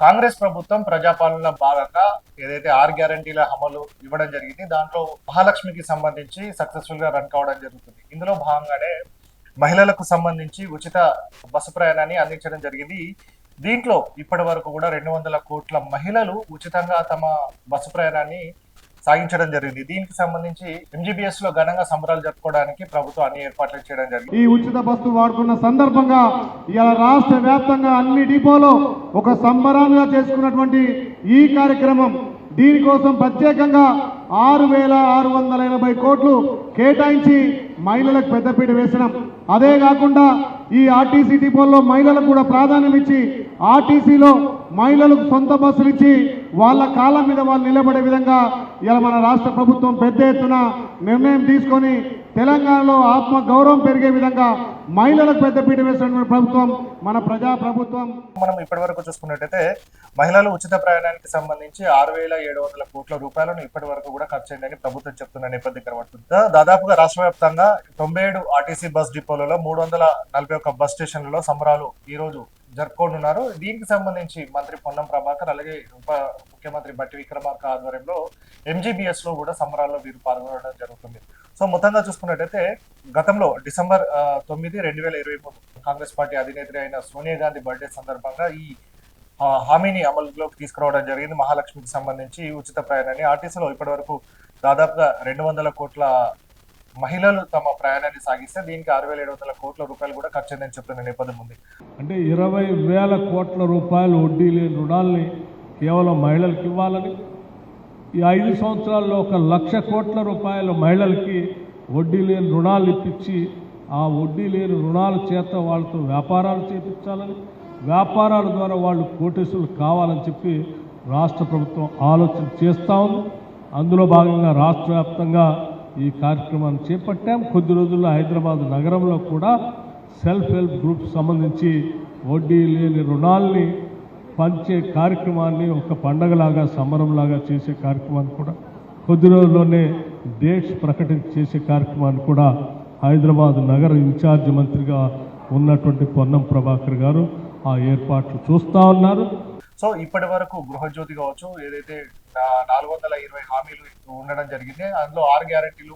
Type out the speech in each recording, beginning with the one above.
కాంగ్రెస్ ప్రభుత్వం ప్రజాపాలనలో భాగంగా ఏదైతే 6 గ్యారంటీల అమలు ఇవ్వడం జరిగింది, దాంట్లో మహాలక్ష్మికి సంబంధించి సక్సెస్ఫుల్ గా రన్ కావడం జరుగుతుంది. ఇందులో భాగంగానే మహిళలకు సంబంధించి ఉచిత బస్సు ప్రయాణాన్ని అందించడం జరిగింది. దీంట్లో ఇప్పటి వరకు కూడా 200 కోట్ల మహిళలు ఉచితంగా తమ బస్సు ప్రయాణాన్ని సాగించడం జరిగింది. దీనికి సంబంధించి ఎంజీబీఎస్ లో ఘనంగా సంబరాలు జరుపుకోవడానికి ప్రభుత్వం అన్ని ఏర్పాట్లు చేయడం జరిగింది. ఈ ఉచిత బస్సు వాడుకున్న సందర్భంగా ఇలా రాష్ట్ర వ్యాప్తంగా అన్ని డిపోలో ఒక సంబరాలుగా చేసుకున్నటువంటి ఈ కార్యక్రమం, దీనికోసం ప్రత్యేకంగా 6,680 కోట్లు కేటాయించి మహిళలకు పెద్దపీట వేసినాం. అదే కాకుండా ఈ ఆర్టీసీ డిపోల్లో మహిళలకు కూడా ప్రాధాన్యం ఇచ్చి ఆర్టీసీలో మహిళలకు సొంత బస్సులు ఇచ్చి వాళ్ళ కాళ్ళ మీద వాళ్ళు నిలబడే విధంగా ఇలా మన రాష్ట్ర ప్రభుత్వం పెద్ద ఎత్తున నిర్ణయం తీసుకొని తెలంగాణలో ఆత్మ గౌరవం పెరిగే విధంగా మహిళలకు పెద్దపీట వేసినటువంటి ప్రభుత్వం మన ప్రజా ప్రభుత్వం. మనం ఇప్పటి వరకు చూసుకున్నట్టయితే మహిళలు ఉచిత ప్రయాణానికి సంబంధించి 6,700 కోట్ల రూపాయలను ఇప్పటి వరకు కూడా ఖర్చు అయిందని ప్రభుత్వం చెప్తున్న నేపథ్యం కనబడుతుంది. దాదాపుగా రాష్ట్ర వ్యాప్తంగా 97 ఆర్టీసీ బస్ డిపోలలో 341 బస్ స్టేషన్లలో సంబరాలు ఈ రోజు జరుపుకోనున్నారు. దీనికి సంబంధించి మంత్రి పొన్నం ప్రభాకర్ అలాగే ఉప ముఖ్యమంత్రి బట్టి విక్రమార్క ఆధ్వర్యంలో ఎంజీబీఎస్ లో కూడా సంబరాల్లో వీరు పాల్గొనడం జరుగుతుంది. సో మొత్తంగా చూసుకున్నట్టయితే గతంలో డిసెంబర్ 9, 2023 కాంగ్రెస్ పార్టీ అధినేత్రి అయిన సోనియా గాంధీ బర్త్డే సందర్భంగా ఈ హామీని అమలులోకి తీసుకురావడం జరిగింది. మహాలక్ష్మికి సంబంధించి ఉచిత ప్రయాణాన్ని ఆర్టీసీలో ఇప్పటి వరకు దాదాపుగా 200 కోట్ల మహిళలు తమ ప్రయాణాన్ని సాగిస్తే దీనికి 6,700 కోట్ల రూపాయలు కూడా ఖర్చు అయిందని చెప్తున్న నేపథ్యం ఉంది. అంటే 20,000 కోట్ల రూపాయలు వడ్డీ లేని రుణాలని కేవలం మహిళలకు ఇవ్వాలని, ఈ 5 సంవత్సరాల్లో 1,00,000 కోట్ల రూపాయలు మహిళలకి వడ్డీ లేని రుణాలు ఇప్పించి ఆ వడ్డీ లేని రుణాల చేత వాళ్ళతో వ్యాపారాలు చేపించాలని, వ్యాపారాల ద్వారా వాళ్ళు కోటేశ్వరులు కావాలని చెప్పి రాష్ట్ర ప్రభుత్వం ఆలోచన చేస్తూ ఉంది. అందులో భాగంగా రాష్ట్ర వ్యాప్తంగా ఈ కార్యక్రమాన్ని చేపట్టాం. కొద్ది రోజుల్లో హైదరాబాద్ నగరంలో కూడా సెల్ఫ్ హెల్ప్ గ్రూప్ సంబంధించి వడ్డీ లేని రుణాల్ని పంచే కార్యక్రమాన్ని ఒక పండగలాగా సంబరంలాగా చేసే కార్యక్రమాన్ని కూడా కొద్ది రోజుల్లోనే డేట్స్ ప్రకటించి చేసే కార్యక్రమాన్ని కూడా హైదరాబాద్ నగర ఇన్ఛార్జ్ మంత్రిగా ఉన్నటువంటి పొన్నం ప్రభాకర్ గారు ఆ ఏర్పాట్లు చూస్తూ ఉన్నారు. సో ఇప్పటి వరకు గృహజ్యోతి కావచ్చు, ఏదైతే 420 హామీలు ఉండడం జరిగింది, అందులో 6 గ్యారెంటీలు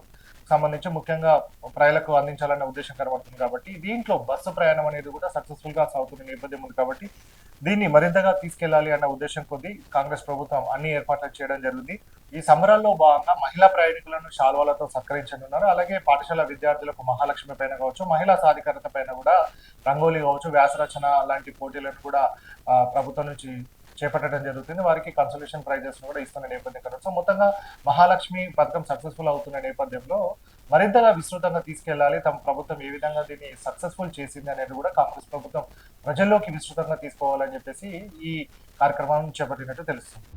సంబంధించి ముఖ్యంగా ప్రజలకు అందించాలనే ఉద్దేశం కనబడుతుంది. కాబట్టి దీంట్లో బస్సు ప్రయాణం అనేది కూడా సక్సెస్ఫుల్ గా సాగుతున్న నేపథ్యం ఉంది. కాబట్టి దీన్ని మరింతగా తీసుకెళ్లాలి అన్న ఉద్దేశం కొద్దీ కాంగ్రెస్ ప్రభుత్వం అన్ని ఏర్పాట్లు చేయడం జరిగింది. ఈ సంబరాల్లో భాగంగా మహిళా ప్రయాణికులను శాల్వాలతో సత్కరించనున్నారు. అలాగే పాఠశాల విద్యార్థులకు మహాలక్ష్మి పైన కావచ్చు, మహిళా సాధికారత పైన కూడా రంగోలీ కావచ్చు, వ్యాసరచన లాంటి పోటీలను కూడా ప్రభుత్వం నుంచి చేపట్టడం జరుగుతుంది. వారికి కన్సల్టేషన్ ప్రైజెస్ కూడా ఇస్తున్న నేపథ్యం కనుక సో మొత్తంగా మహాలక్ష్మి పథకం సక్సెస్ఫుల్ అవుతున్న నేపథ్యంలో మరింతగా విస్తృతంగా తీసుకెళ్లాలి, తమ ప్రభుత్వం ఏ విధంగా దీన్ని సక్సెస్ఫుల్ చేసింది అనేది కూడా కాంగ్రెస్ ప్రభుత్వం ప్రజల్లోకి విస్తృతంగా తీసుకోవాలని చెప్పేసి ఈ కార్యక్రమాన్ని చేపట్టినట్టు తెలుస్తుంది.